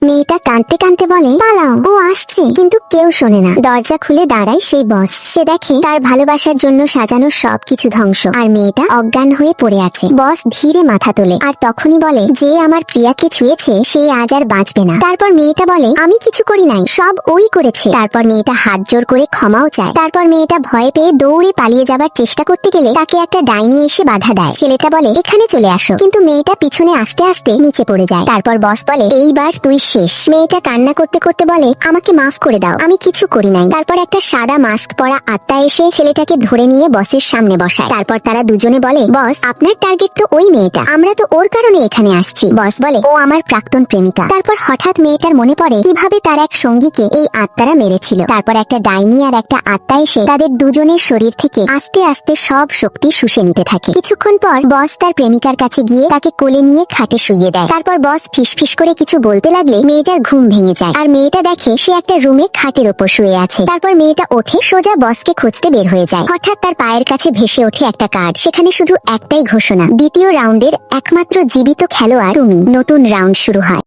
মেয়েটা কাঁদতে কাঁদতে বলে, পালাও, ও আসছে। কিন্তু কেউ শোনে না। দরজা খুলে দাঁড়ায় সেই বস। সে দেখে তার ভালোবাসার জন্য সাজানো সবকিছু ধ্বংস, আর মেয়েটা অজ্ঞান হয়ে পড়ে আছে। বস ধীরে মাথা তোলে, আর তখনই বলে, যে আমার প্রিয়াকে ছুঁয়েছে সে আজ আর বাঁচবে না। তারপর মেয়েটা বলে, আমি কিছু করি নাই, সব ওই করেছে। তারপর মেয়েটা হাত জোর করে ক্ষমাও চায়। তারপর মেয়েটা ভয় পেয়ে দৌড়ে পালিয়ে যাবার চেষ্টা করতে গেলে তাকে একটা ডাইনি এসে বাধা দেয়। ছেলেটা বলে, এখানে চলে আসো, কিন্তু মেয়েটা পিছনে আস্তে আস্তে নিচে পড়ে যায়। তারপর বস বলে, এইবার তুই শেষ। মেয়েটা কান্না করতে করতে বলে, আমাকে মাফ করে দাও, আমি কিছু করি নাই। তারপর একটা সাদা মাস্ক পরা আত্মা এসে ছেলেটাকে ধরে নিয়ে বসের সামনে বসায়। তারপর তারা দুজনে বলে, বস আপনার টার্গেট তো ওই মেয়েটা, আমরা তো ওর কারণে এখানে আসছি। বস বলে, ও আমার প্রাক্তন প্রেমিকা। তারপর হঠাৎ মেয়েটার মনে পড়ে কিভাবে তার এক সঙ্গীকে এই আত্মারা মেরেছিল। তারপর একটা ডাইনি আর একটা আত্মা এসে তাদের দুজনের শরীর থেকে আস্তে আস্তে সব শক্তি শুষে নিতে থাকে। কিছুক্ষণ পর বস তার প্রেমিকার কাছে গিয়ে তাকে কোলে নিয়ে খাটে শুইয়ে দেয়। তারপর বস ফিসফিস করে কিছু বলতে লাগলে মেয়েটার ঘুম ভেঙে যায়, আর মেয়েটা দেখে সে একটা রুমে খাটের ওপর শুয়ে আছে। তারপর মেয়েটা ওঠে সোজা বসকে খুঁজতে বের হয়ে যায়। হঠাৎ তার পায়ের কাছে ভেসে ওঠে একটা কার্ড। সেখানে শুধু একটাই ঘোষণা, দ্বিতীয় রাউন্ডের একমাত্র জীবিত খেলোয়াড় তুমি। নতুন রাউন্ড শুরু হয়।